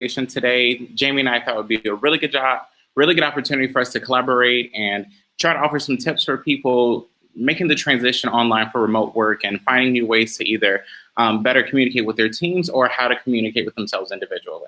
today. Jamie and I thought it would be a really good opportunity for us to collaborate and try to offer some tips for people making the transition online for remote work and finding new ways to either better communicate with their teams or how to communicate with themselves individually.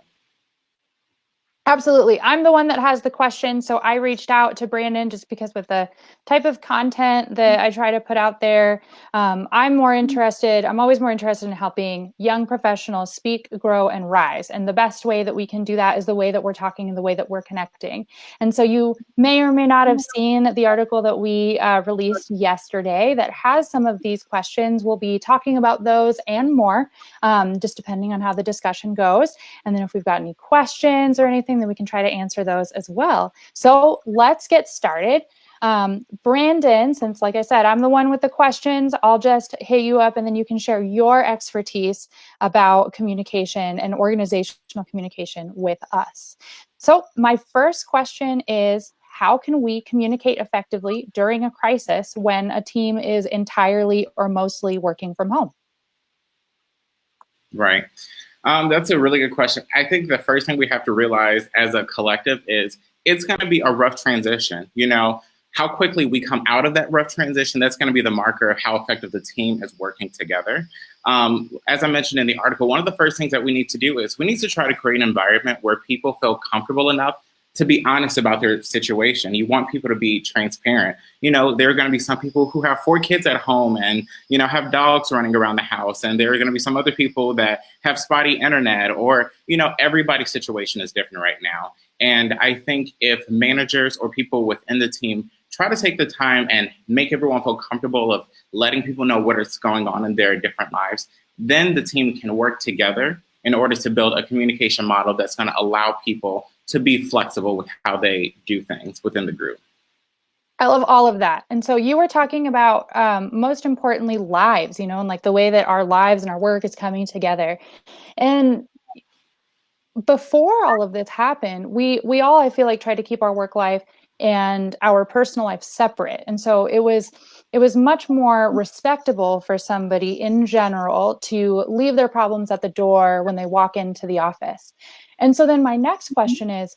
Absolutely. I'm the one that has the question. So I reached out to Brandon just because with the type of content that I try to put out there, I'm always more interested in helping young professionals speak, grow, and rise. And the best way that we can do that is the way that we're talking and the way that we're connecting. And so you may or may not have seen the article that we released yesterday that has some of these questions. We'll be talking about those and more, just depending on how the discussion goes. And then if we've got any questions or anything, then we can try to answer those as well. So let's get started. Brandon, since like I said, I'm the one with the questions, I'll just hit you up and then you can share your expertise about communication and organizational communication with us. So my first question is, how can we communicate effectively during a crisis when a team is entirely or mostly working from home? Right. That's a really good question. I think the first thing we have to realize as a collective is it's going to be a rough transition. You know, how quickly we come out of that rough transition, that's going to be the marker of how effective the team is working together. As I mentioned in the article, one of the first things that we need to do is we need to try to create an environment where people feel comfortable enough to be honest about their situation. You want people to be transparent. You know, there are going to be some people who have 4 kids at home and, you know, have dogs running around the house. And there are going to be some other people that have spotty internet or, you know, everybody's situation is different right now. And I think if managers or people within the team try to take the time and make everyone feel comfortable of letting people know what is going on in their different lives, then the team can work together in order to build a communication model that's going to allow people to be flexible with how they do things within the group. I love all of that. And so you were talking about, most importantly, lives, you know, and like the way that our lives and our work is coming together. And before all of this happened, we all, I feel like, tried to keep our work life and our personal life separate. And so it was much more respectable for somebody in general to leave their problems at the door when they walk into the office. And so then my next question is,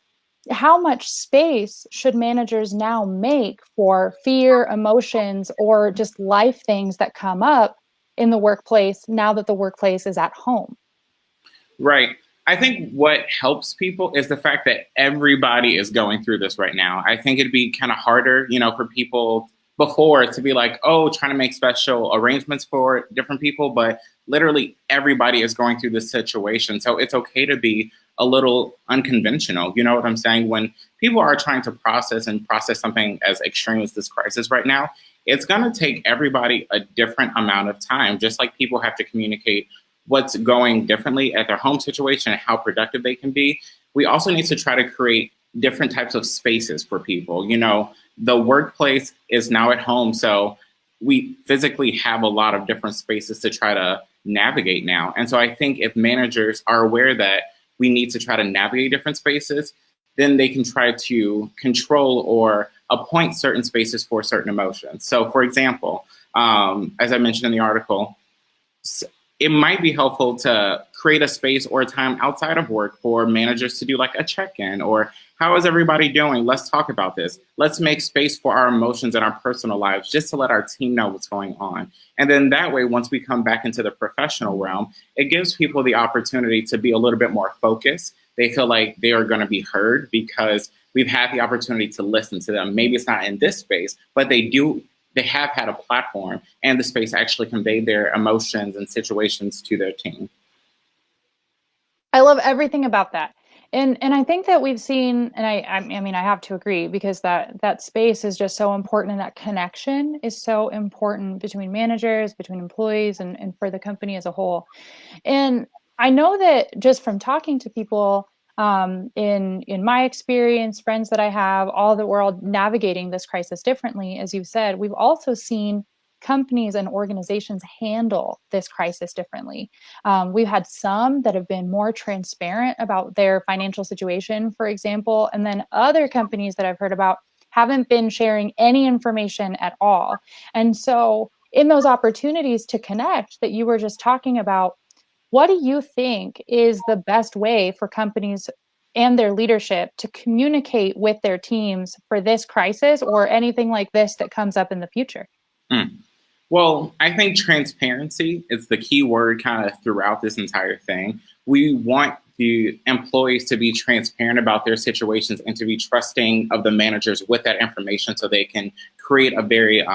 how much space should managers now make for fear, emotions, or just life things that come up in the workplace now that the workplace is at home? Right. I think what helps people is the fact that everybody is going through this right now. I think it'd be kind of harder, you know, for people before to be like, oh, trying to make special arrangements for different people, but literally everybody is going through this situation. So it's okay to be a little unconventional. You know what I'm saying? When people are trying to process something as extreme as this crisis right now, it's going to take everybody a different amount of time, just like people have to communicate what's going differently at their home situation and how productive they can be. We also need to try to create different types of spaces for people. You know, the workplace is now at home, so we physically have a lot of different spaces to try to navigate now. And so I think if managers are aware that we need to try to navigate different spaces, then they can try to control or appoint certain spaces for certain emotions. So for example, as I mentioned in the article, it might be helpful to create a space or a time outside of work for managers to do like a check-in or how is everybody doing? Let's talk about this. Let's make space for our emotions and our personal lives just to let our team know what's going on. And then that way, once we come back into the professional realm, it gives people the opportunity to be a little bit more focused. They feel like they are going to be heard because we've had the opportunity to listen to them. Maybe it's not in this space, but they have had a platform and the space to actually convey their emotions and situations to their team. I love everything about that. And I think that we've seen, and I mean, I have to agree because that space is just so important and that connection is so important between managers, between employees, and for the company as a whole. And I know that just from talking to people, in my experience, friends that I have, all that we're all navigating this crisis differently, as you said, we've also seen companies and organizations handle this crisis differently. We've had some that have been more transparent about their financial situation, for example, and then other companies that I've heard about haven't been sharing any information at all. And so in those opportunities to connect that you were just talking about, What do you think is the best way for companies and their leadership to communicate with their teams for this crisis or anything like this that comes up in the future? Mm. Well, I think transparency is the key word kind of throughout this entire thing. We want the employees to be transparent about their situations and to be trusting of the managers with that information so they can create a very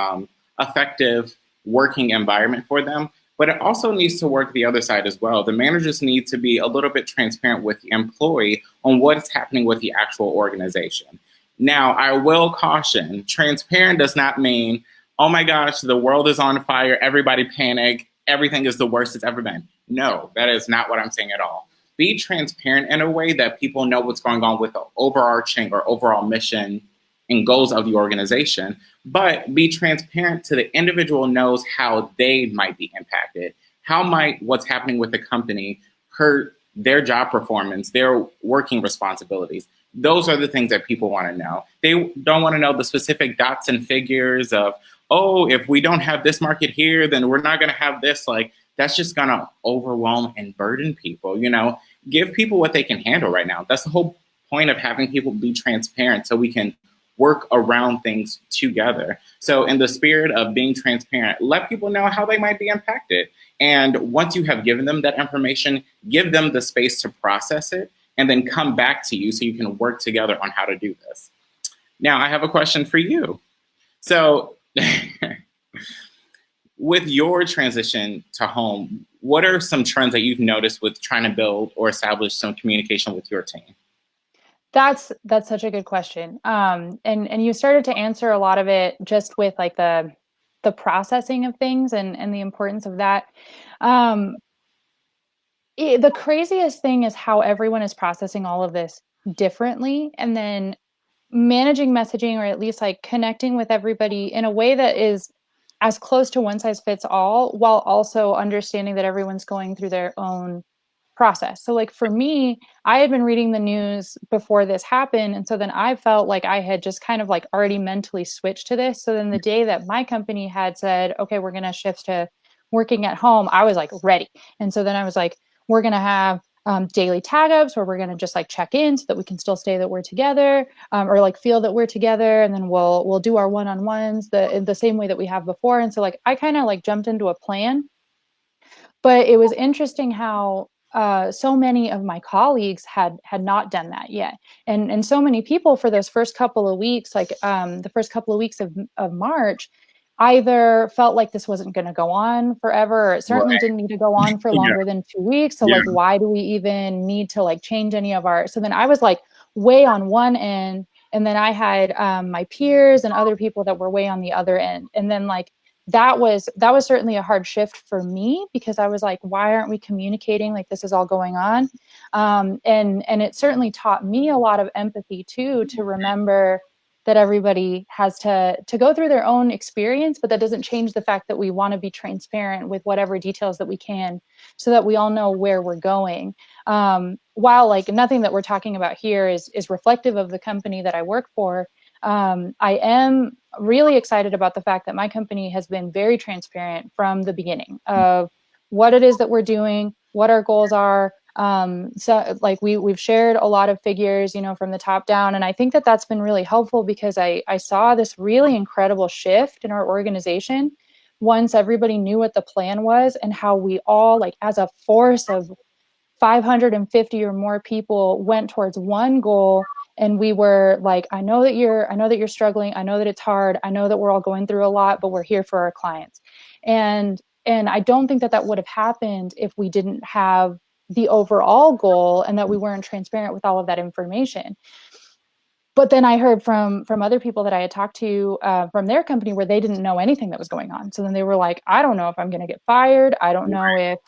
effective working environment for them. But it also needs to work the other side as well. The managers need to be a little bit transparent with the employee on what's happening with the actual organization. Now, I will caution, transparent does not mean, oh my gosh, the world is on fire, everybody panic, everything is the worst it's ever been. No, that is not what I'm saying at all. Be transparent in a way that people know what's going on with the overarching or overall mission and goals of the organization, but be transparent to the individual knows how they might be impacted. How might what's happening with the company hurt their job performance, their working responsibilities? Those are the things that people want to know. They don't want to know the specific dots and figures of, oh, if we don't have this market here, then we're not going to have this. Like, that's just going to overwhelm and burden people. Give people what they can handle right now. That's the whole point of having people be transparent so we can work around things together. So in the spirit of being transparent, let people know how they might be impacted. And once you have given them that information, give them the space to process it and then come back to you so you can work together on how to do this. Now, I have a question for you. So with your transition to home, what are some trends that you've noticed with trying to build or establish some communication with your team? That's such a good question. And you started to answer a lot of it just with like the processing of things and the importance of that. The craziest thing is how everyone is processing all of this differently, and then managing messaging, or at least like connecting with everybody in a way that is as close to one size fits all, while also understanding that everyone's going through their own process. So like for me, I had been reading the news before this happened. And so then I felt like I had just kind of like already mentally switched to this. So then the day that my company had said, okay, we're going to shift to working at home, I was like ready. And so then I was like, we're going to have daily tag ups where we're going to just like check in so that we can still say that we're together, or like feel that we're together. And then we'll do our one-on-ones the same way that we have before. And so like, I kind of like jumped into a plan, but it was interesting how so many of my colleagues had not done that yet, and so many people for those first couple of weeks, like the first couple of weeks of March, either felt like this wasn't going to go on forever, or it certainly Right. didn't need to go on for Yeah. longer than 2 weeks. So Yeah. like, why do we even need to like change any of our? So then I was like way on one end, and then I had my peers and other people that were way on the other end, and then like that was certainly a hard shift for me, because I was like, why aren't we communicating like this is all going on? And it certainly taught me a lot of empathy too, to remember that everybody has to go through their own experience, but that doesn't change the fact that we want to be transparent with whatever details that we can, so that we all know where we're going. While like nothing that we're talking about here is reflective of the company that I work for, I am really excited about the fact that my company has been very transparent from the beginning of what it is that we're doing, what our goals are. So like we've shared a lot of figures, from the top down. And I think that that's been really helpful, because I saw this really incredible shift in our organization once everybody knew what the plan was, and how we all, like as a force of 550 or more people, went towards one goal. And we were like, I know that you're struggling. I know that it's hard. I know that we're all going through a lot, but we're here for our clients. And I don't think that would have happened if we didn't have the overall goal, and that we weren't transparent with all of that information. But then I heard from other people that I had talked to from their company, where they didn't know anything that was going on. So then they were like, I don't know if I'm going to get fired. I don't know if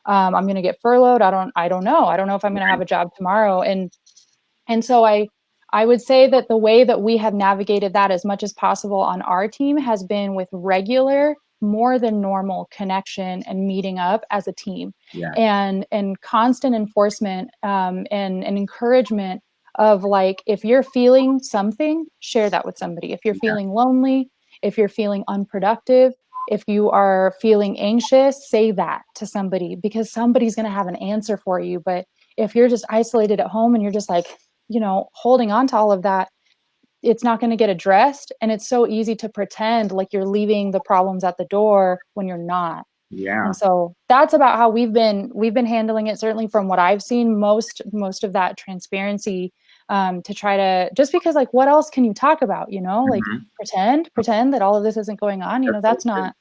I'm going to get furloughed. I don't know. I don't know if I'm going to have a job tomorrow. And so I would say that the way that we have navigated that as much as possible on our team has been with regular, more than normal connection and meeting up as a team, Yeah. and constant enforcement, and encouragement of like, if you're feeling something, share that with somebody. If you're feeling lonely, if you're feeling unproductive, If you are feeling anxious, say that to somebody, because somebody's going to have an answer for you. But if you're just isolated at home and you're just like, holding on to all of that, it's not going to get addressed. And it's so easy to pretend like you're leaving the problems at the door when you're not. Yeah. And so that's about how we've been handling it. Certainly from what I've seen, most of that transparency, to try to, just because like, what else can you talk about? Like pretend that all of this isn't going on. That's not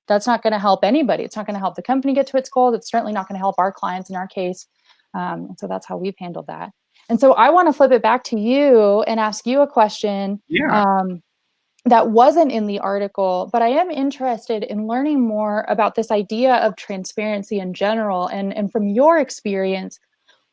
going to help anybody. It's not going to help the company get to its goal. It's certainly not going to help our clients in our case. And so that's how we've handled that. And so I want to flip it back to you and ask you a question. Yeah. That wasn't in the article, but I am interested in learning more about this idea of transparency in general. And from your experience,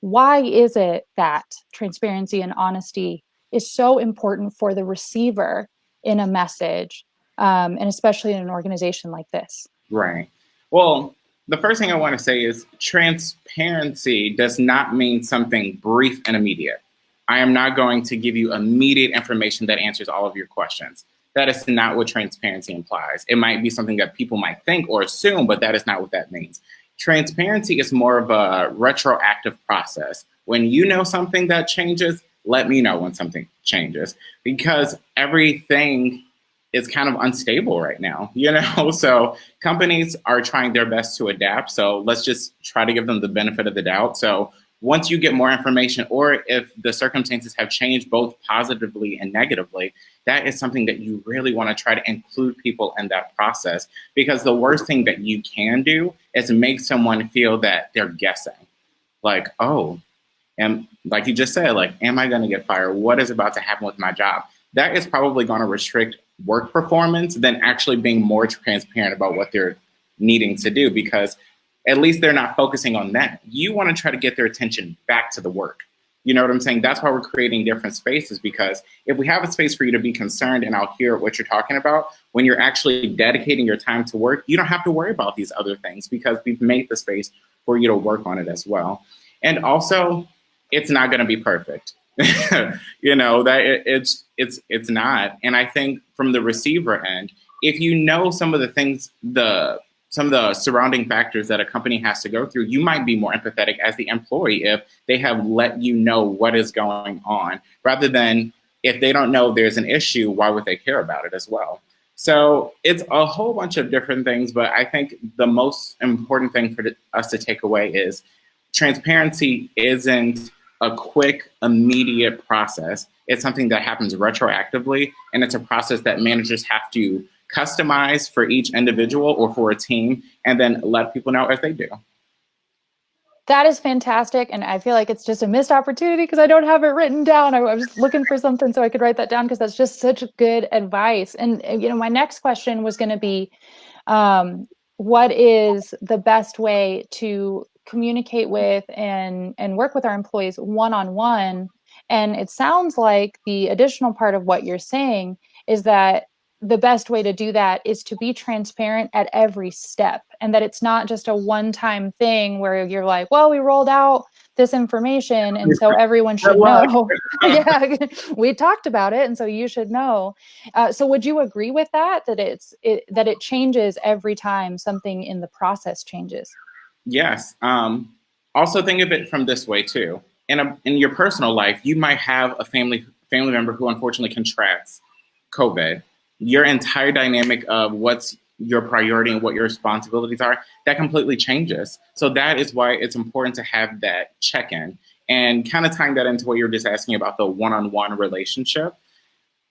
why is it that transparency and honesty is so important for the receiver in a message, and especially in an organization like this? Right. Well, the first thing I want to say is transparency does not mean something brief and immediate. I am not going to give you immediate information that answers all of your questions. That is not what transparency implies. It might be something that people might think or assume, but that is not what that means. Transparency is more of a retroactive process. When you know something that changes, let me know when something changes, because everything is kind of unstable right now, So companies are trying their best to adapt. So let's just try to give them the benefit of the doubt. So once you get more information, or if the circumstances have changed both positively and negatively, that is something that you really want to try to include people in that process, because the worst thing that you can do is make someone feel that they're guessing. Like, oh, and like you just said, like, am I going to get fired? What is about to happen with my job? That is probably going to restrict work performance than actually being more transparent about what they're needing to do, because at least they're not focusing on that. You want to try to get their attention back to the work. You know what I'm saying? That's why we're creating different spaces, because if we have a space for you to be concerned and I'll hear what you're talking about, when you're actually dedicating your time to work, you don't have to worry about these other things, because we've made the space for you to work on it as well. And also, it's not going to be perfect. That it's not. And I think from the receiver end, if you know some of the things, some of the surrounding factors that a company has to go through, you might be more empathetic as the employee if they have let you know what is going on, rather than if they don't know there's an issue, why would they care about it as well? So it's a whole bunch of different things, but I think the most important thing for us to take away is transparency isn't a quick, immediate process. It's something that happens retroactively, and it's a process that managers have to customize for each individual or for a team, and then let people know if they do. That is fantastic. And I feel like it's just a missed opportunity because I don't have it written down. I was looking for something so I could write that down, because that's just such good advice. And, my next question was going to be, what is the best way to communicate with and work with our employees one-on-one? And it sounds like the additional part of what you're saying is that the best way to do that is to be transparent at every step, and that it's not just a one-time thing where you're like, well, we rolled out this information and so everyone should know. Yeah, we talked about it and so you should know. So would you agree with that that it changes every time something in the process changes? Yes. Also think of it from this way too. In your personal life, you might have a family member who unfortunately contracts COVID. Your entire dynamic of what's your priority and what your responsibilities are, that completely changes. So that is why it's important to have that check-in. And kind of tying that into what you were just asking about, the one-on-one relationship,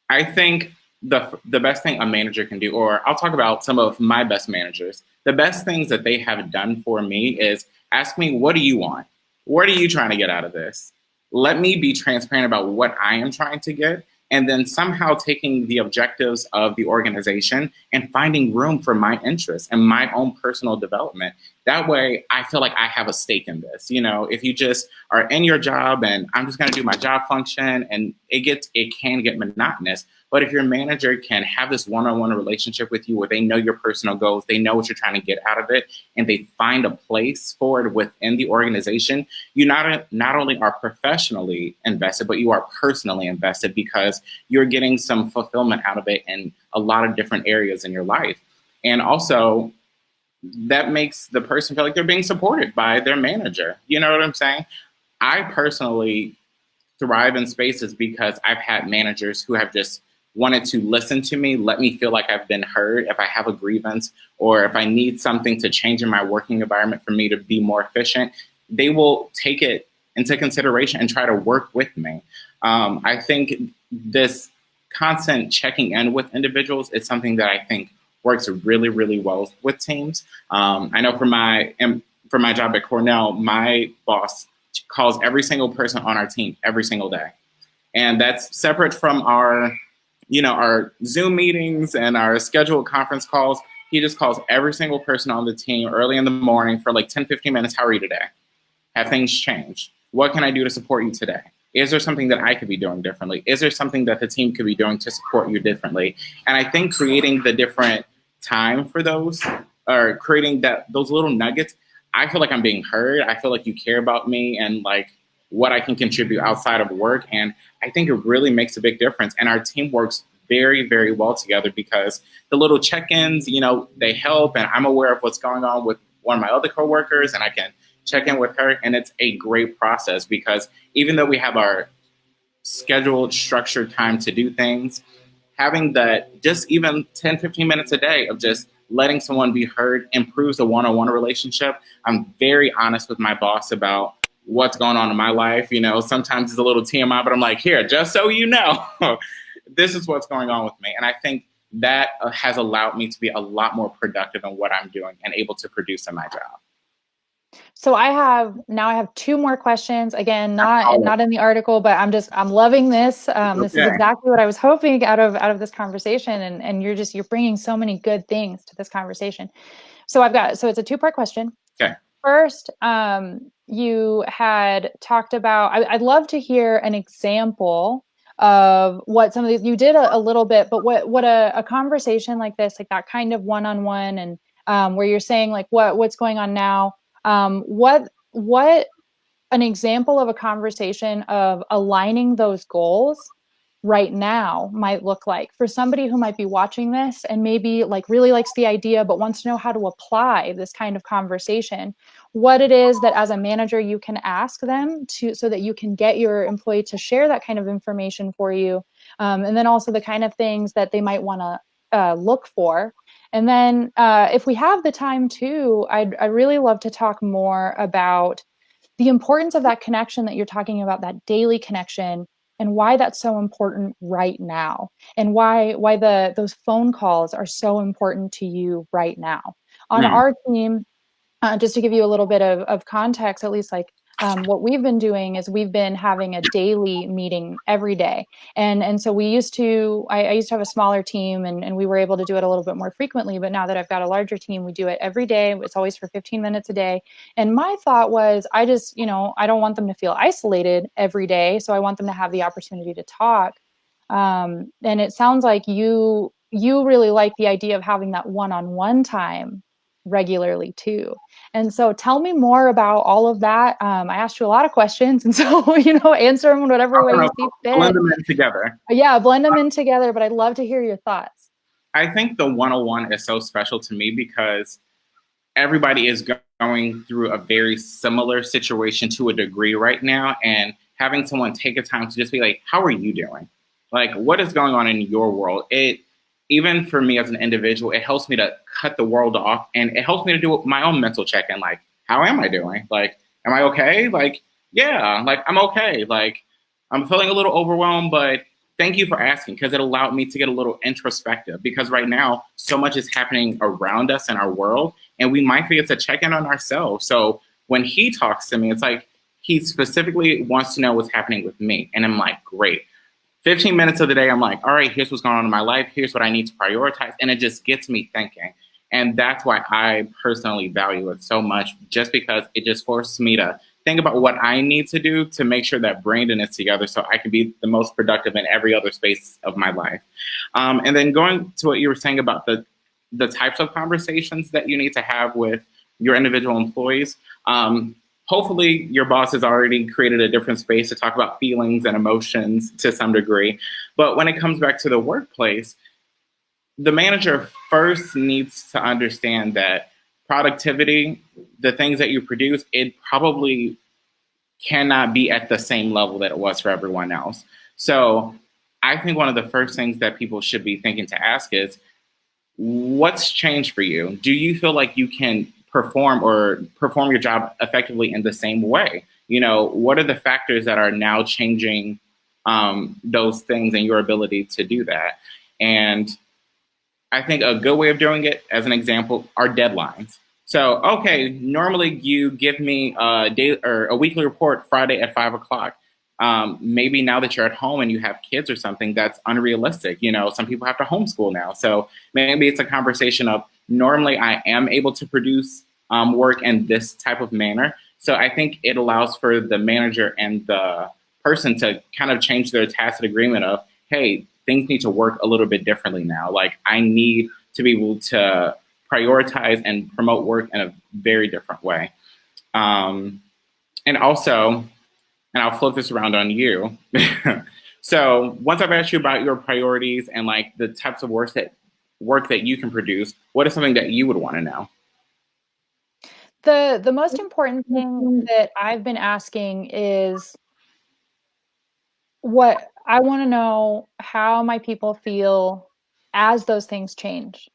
I think the best thing a manager can do, or I'll talk about some of my best managers, the best things that they have done for me is ask me, what do you want? What are you trying to get out of this? Let me be transparent about what I am trying to get, and then somehow taking the objectives of the organization and finding room for my interests and my own personal development. That way, I feel like I have a stake in this. If you just are in your job and I'm just going to do my job function, and it can get monotonous. But if your manager can have this one-on-one relationship with you where they know your personal goals, they know what you're trying to get out of it, and they find a place for it within the organization, you not only are professionally invested, but you are personally invested, because you're getting some fulfillment out of it in a lot of different areas in your life. And also, that makes the person feel like they're being supported by their manager. You know what I'm saying? I personally thrive in spaces because I've had managers who have just wanted to listen to me, let me feel like I've been heard if I have a grievance or if I need something to change in my working environment for me to be more efficient. They will take it into consideration and try to work with me. I think this constant checking in with individuals is something that I think works really, really well with teams. I know for my job at Cornell, my boss calls every single person on our team every single day. And that's separate from our Zoom meetings and our scheduled conference calls. He just calls every single person on the team early in the morning for like 10, 15 minutes. How are you today? Have things changed? What can I do to support you today? Is there something that I could be doing differently? Is there something that the team could be doing to support you differently? And I think creating the different time for those, or creating those little nuggets, I feel like I'm being heard. I feel like you care about me and like what I can contribute outside of work. And I think it really makes a big difference. And our team works very, very well together because the little check-ins, they help. And I'm aware of what's going on with one of my other coworkers, and I can check in with her. And it's a great process because even though we have our scheduled, structured time to do things, having that just even 10, 15 minutes a day of just letting someone be heard improves the one-on-one relationship. I'm very honest with my boss about what's going on in my life. Sometimes it's a little TMI, but I'm like, here, just so you know, this is what's going on with me. And I think that has allowed me to be a lot more productive in what I'm doing and able to produce in my job. So I have 2 more questions. Again, not in the article, but I'm loving this. This is exactly what I was hoping out of this conversation. And you're bringing so many good things to this conversation. So it's a 2-part question. Okay. First, you had talked about, I'd love to hear an example of what some of these, you did a little bit, but what a conversation like this, like that kind of one-on-one, and where you're saying like what's going on now, what an example of a conversation of aligning those goals right now might look like for somebody who might be watching this and maybe like really likes the idea but wants to know how to apply this kind of conversation, what it is that as a manager you can ask them to, so that you can get your employee to share that kind of information for you, and then also the kind of things that they might want to look for. And then if we have the time too, I'd really love to talk more about the importance of that connection that you're talking about, that daily connection, and why that's so important right now, and why those phone calls are so important to you right now. On our team, just to give you a little bit of context, at least like what we've been doing is we've been having a daily meeting every day. And so I used to have a smaller team and we were able to do it a little bit more frequently. But now that I've got a larger team, we do it every day. It's always for 15 minutes a day. And my thought was, I just, I don't want them to feel isolated every day. So I want them to have the opportunity to talk. And it sounds like you really like the idea of having that one-on-one time regularly too. And so tell me more about all of that. I asked you a lot of questions, and so, answer them in whatever way you see fit. Blend them in together. Yeah, blend them in together, but I'd love to hear your thoughts. I think the one-on-one is so special to me because everybody is going through a very similar situation to a degree right now, and having someone take a time to just be like, how are you doing? Like, what is going on in your world? Even for me as an individual, it helps me to cut the world off, and it helps me to do my own mental check-in. Like, how am I doing? Like, am I okay? Like, yeah, like I'm okay. Like, I'm feeling a little overwhelmed, but thank you for asking, because it allowed me to get a little introspective, because right now so much is happening around us in our world, and we might forget to check in on ourselves. So when he talks to me, it's like he specifically wants to know what's happening with me. And I'm like, great. 15 minutes of the day, I'm like, all right, here's what's going on in my life. Here's what I need to prioritize. And it just gets me thinking. And that's why I personally value it so much, just because it just forces me to think about what I need to do to make sure that Brandon is together so I can be the most productive in every other space of my life. And then going to what you were saying about the types of conversations that you need to have with your individual employees. Hopefully your boss has already created a different space to talk about feelings and emotions to some degree. But when it comes back to the workplace, the manager first needs to understand that productivity, the things that you produce, it probably cannot be at the same level that it was for everyone else. So I think one of the first things that people should be thinking to ask is, what's changed for you? Do you feel like you can perform your job effectively in the same way? You know, what are the factors that are now changing those things and your ability to do that? And I think a good way of doing it, as an example, are deadlines. So, okay, normally you give me a day or a weekly report Friday at 5 o'clock. Maybe now that you're at home and you have kids or something, that's unrealistic. You know, some people have to homeschool now. So maybe it's a conversation of, normally I am able to produce work in this type of manner. So I think it allows for the manager and the person to kind of change their tacit agreement of, hey, things need to work a little bit differently now. Like, I need to be able to prioritize and promote work in a very different way. And also, and I'll flip this around on you. So once I've asked you about your priorities and like the types of work that you can produce, what is something that you would want to know? The most important thing that I've been asking is, what I want to know, how my people feel as those things change.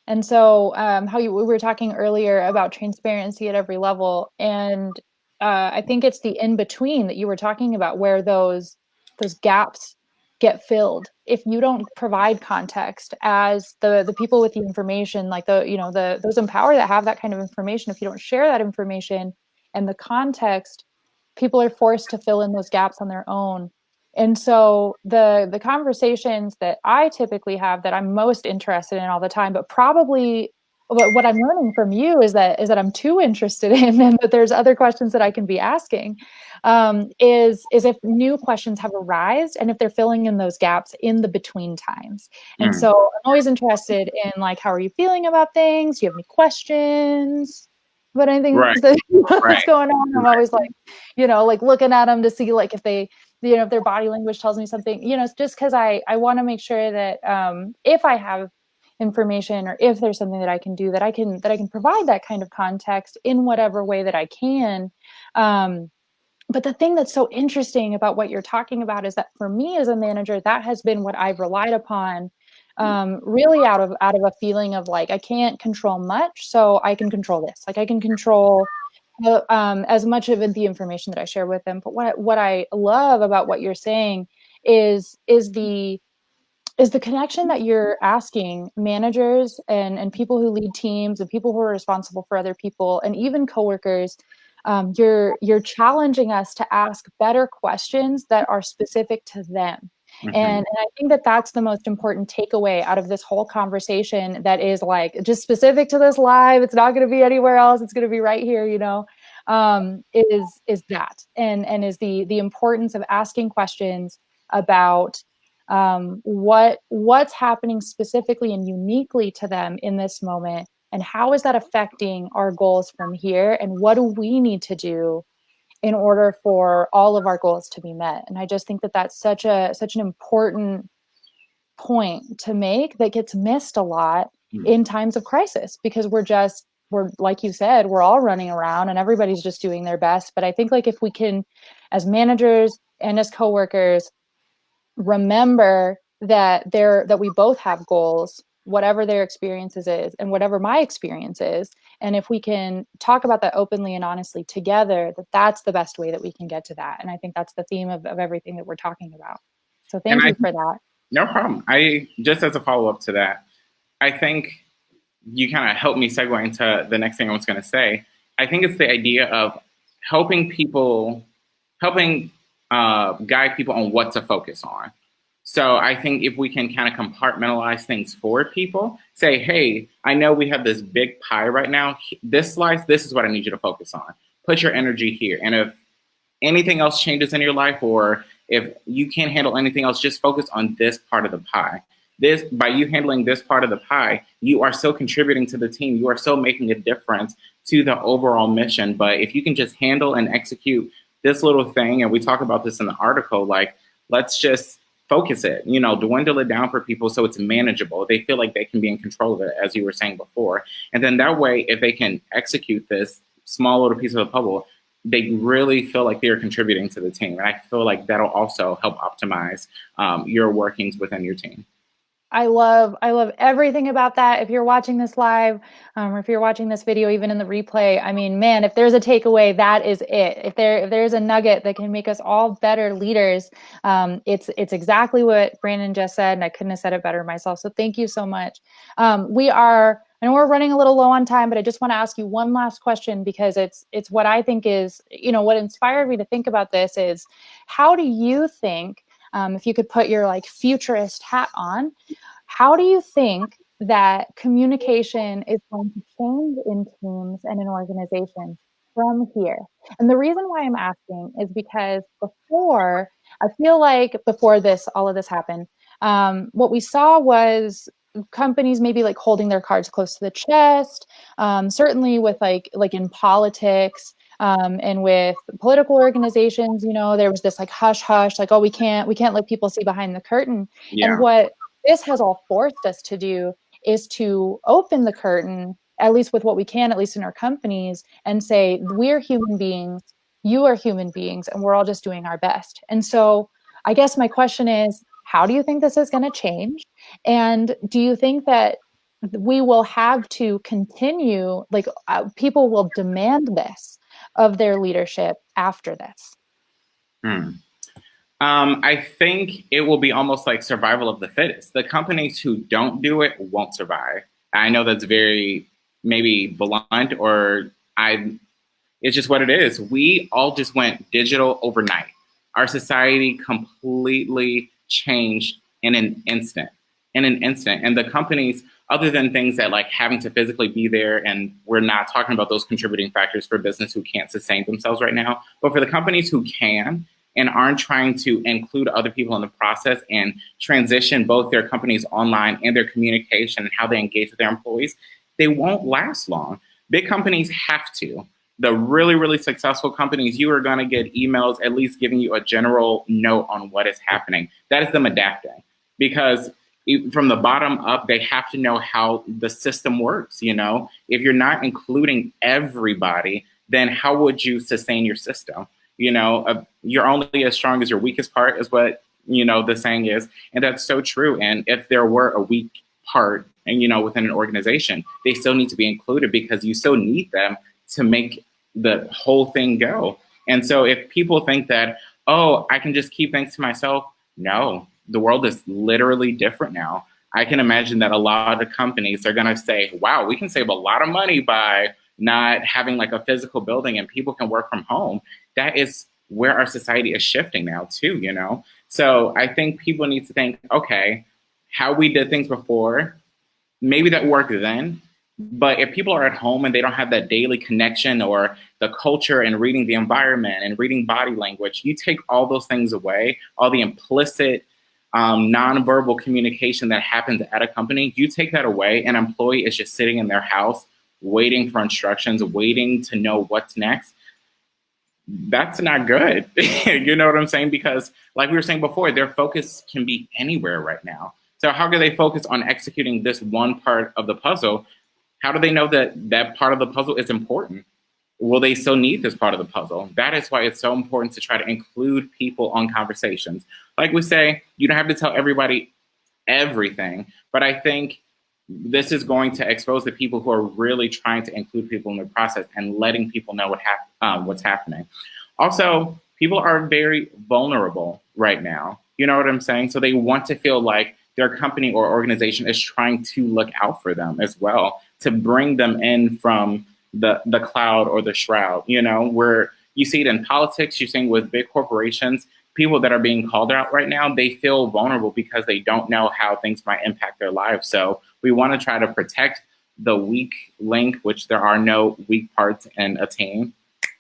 And so we were talking earlier about transparency at every level. And I think it's the in between that you were talking about, where those gaps get filled. If you don't provide context as the people with the information, like those in power that have that kind of information, if you don't share that information and the context, people are forced to fill in those gaps on their own. And so the conversations that I typically have, that I'm most interested in all the time, but probably what I'm learning from you is that I'm too interested in, and that there's other questions that I can be asking, is if new questions have arisen and if they're filling in those gaps in the between times. And so I'm always interested in, like, how are you feeling about things? Do you have any questions about anything that's going on? I'm always like, like looking at them to see like if they, if their body language tells me something, just because I want to make sure that if I have information, or if there's something that I can do, that I can provide that kind of context in whatever way that I can. But the thing that's so interesting about what you're talking about is that for me as a manager, that has been what I've relied upon, really out of a feeling of like, I can't control much, so I can control this. Like, I can control as much of the information that I share with them. But what I love about what you're saying is the connection that you're asking managers and people who lead teams and people who are responsible for other people and even coworkers. You're challenging us to ask better questions that are specific to them. Mm-hmm. And I think that that's the most important takeaway out of this whole conversation, that is like just specific to this live. It's not going to be anywhere else. It's going to be right here, is that, and is the importance of asking questions about what's happening specifically and uniquely to them in this moment, and how is that affecting our goals from here, and what do we need to do in order for all of our goals to be met. And I just think that that's such an important point to make that gets missed a lot in times of crisis, because we're like you said, we're all running around and everybody's just doing their best. But I think, like, if we can, as managers and as coworkers, remember that we both have goals, whatever their experiences is and whatever my experience is, and if we can talk about that openly and honestly together, that's the best way that we can get to that. And I think that's the theme of everything that we're talking about. So thank you for that. No problem. I just, as a follow-up to that, I think you kind of helped me segue into the next thing I was going to say. I think it's the idea of helping guide people on what to focus on. So I think if we can kind of compartmentalize things for people, say, hey, I know we have this big pie right now. This slice, this is what I need you to focus on. Put your energy here. And if anything else changes in your life, or if you can't handle anything else, just focus on this part of the pie. By you handling this part of the pie, you are still contributing to the team. You are still making a difference to the overall mission. But if you can just handle and execute this little thing, and we talk about this in the article, like, let's just focus it, dwindle it down for people so it's manageable. They feel like they can be in control of it, as you were saying before. And then that way, if they can execute this small little piece of the puzzle, they really feel like they're contributing to the team. And I feel like that'll also help optimize your workings within your team. I love everything about that. If you're watching this live, or if you're watching this video, even in the replay, I mean, man, if there's a takeaway, that is it. If there's a nugget that can make us all better leaders, it's exactly what Brandon just said, and I couldn't have said it better myself. So thank you so much. I know we're running a little low on time, but I just want to ask you one last question, because it's what I think is, what inspired me to think about this is, how do you think, if you could put your like futurist hat on, how do you think that communication is going to change in teams and in organizations from here? And the reason why I'm asking is because I feel like before all of this happened, what we saw was companies maybe like holding their cards close to the chest, certainly with like in politics. And with political organizations, there was this like hush hush, like, oh, we can't let people see behind the curtain. Yeah. And what this has all forced us to do is to open the curtain, at least with what we can, at least in our companies, and say, we're human beings, you are human beings, and we're all just doing our best. And so I guess my question is, how do you think this is going to change? And do you think that we will have to continue, like people will demand this of their leadership after this? I think it will be almost like survival of the fittest. The companies who don't do it won't survive. I know that's very maybe blunt, it's just what it is. We all just went digital overnight. Our society completely changed in an instant. And the companies, other than things that like having to physically be there, and we're not talking about those contributing factors for business who can't sustain themselves right now, but for the companies who can and aren't trying to include other people in the process and transition both their companies online and their communication and how they engage with their employees, they won't last long. Big companies have to. The really, really successful companies, you are going to get emails at least giving you a general note on what is happening. That is them adapting, because from the bottom up, they have to know how the system works. If you're not including everybody, then how would you sustain your system? You're only as strong as your weakest part, is what, the saying is. And that's so true. And if there were a weak part, and, within an organization, they still need to be included, because you still need them to make the whole thing go. And so if people think that, oh, I can just keep things to myself, no, the world is literally different now. I can imagine that a lot of companies are going to say, wow, we can save a lot of money by not having like a physical building and people can work from home. That is where our society is shifting now too, So I think people need to think, okay, how we did things before, maybe that worked then. But if people are at home and they don't have that daily connection or the culture and reading the environment and reading body language, you take all those things away, all the implicit nonverbal communication that happens at a company, you take that away, an employee is just sitting in their house waiting for instructions, waiting to know what's next. That's not good. You know what I'm saying? Because like we were saying before, their focus can be anywhere right now. So how can they focus on executing this one part of the puzzle? How do they know that that part of the puzzle is important? Will they still need this part of the puzzle? That is why it's so important to try to include people on conversations. Like we say, you don't have to tell everybody everything, but I think this is going to expose the people who are really trying to include people in the process and letting people know what's happening. Also, people are very vulnerable right now. You know what I'm saying? So they want to feel like their company or organization is trying to look out for them as well, to bring them in from the cloud or the shroud, where you see it in politics, you see it with big corporations, people that are being called out right now, they feel vulnerable because they don't know how things might impact their lives. So we want to try to protect the weak link, which there are no weak parts in a team.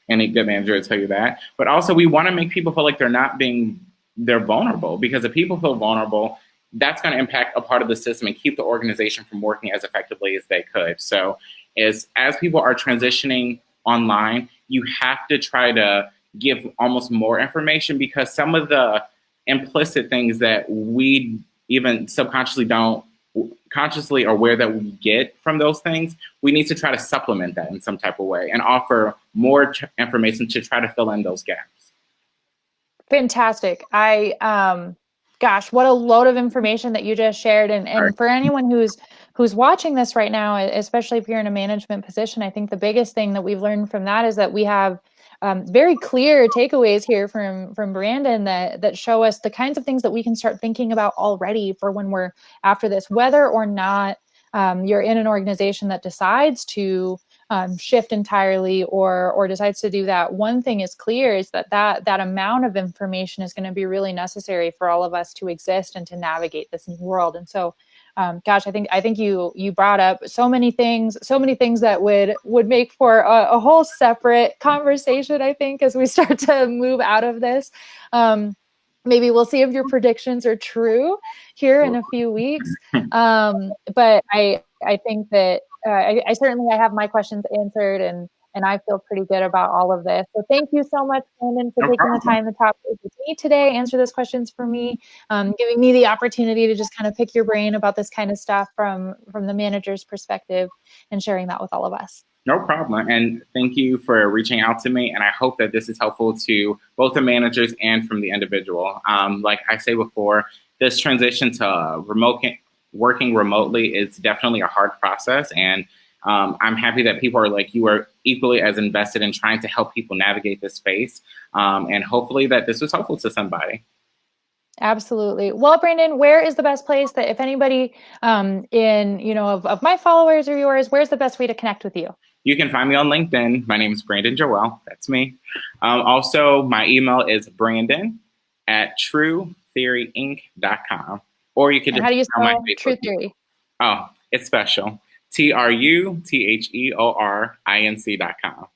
Any good manager will tell you that. But also we want to make people feel like they're vulnerable, because if people feel vulnerable, that's going to impact a part of the system and keep the organization from working as effectively as they could. So as people are transitioning online, you have to try to give almost more information, because some of the implicit things that we even subconsciously don't consciously aware that we get from those things, we need to try to supplement that in some type of way and offer more information to try to fill in those gaps. Fantastic. Gosh, what a load of information that you just shared. And for anyone who's watching this right now, especially if you're in a management position, I think the biggest thing that we've learned from that is that we have very clear takeaways here from Brandon that show us the kinds of things that we can start thinking about already for when we're after this, whether or not you're in an organization that decides to shift entirely or decides to do that. One thing is clear is that amount of information is going to be really necessary for all of us to exist and to navigate this new world. And so, gosh, I think you brought up so many things that would make for a whole separate conversation, I think, as we start to move out of this. Maybe we'll see if your predictions are true here in a few weeks. But I think that I certainly have my questions answered, and I feel pretty good about all of this. So thank you so much, Brandon, for taking the time to talk with me today, answer those questions for me, giving me the opportunity to just kind of pick your brain about this kind of stuff from the manager's perspective and sharing that with all of us. No problem. And thank you for reaching out to me. And I hope that this is helpful to both the managers and from the individual. Like I say before, this transition to working remotely is definitely a hard process. And I'm happy that people are like you are equally as invested in trying to help people navigate this space. And hopefully that this was helpful to somebody. Absolutely. Well, Brandon, where is the best place that if anybody of my followers or yours, where's the best way to connect with you? You can find me on LinkedIn. My name is Brandon Joel. That's me. Also, my email is brandon@truetheoryinc.com. Or you can just how do you spell True Theory? Oh, it's special. TRUTHEORINC.com.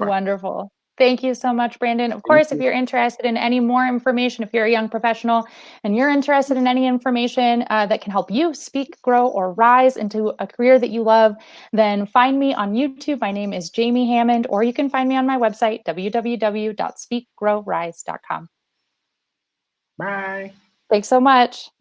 Wonderful. Thank you so much, Brandon. Of course, if you're interested in any more information, if you're a young professional and you're interested in any information that can help you speak, grow, or rise into a career that you love, then find me on YouTube. My name is Jamie Hammond, or you can find me on my website, www.speakgrowrise.com. Bye. Thanks so much.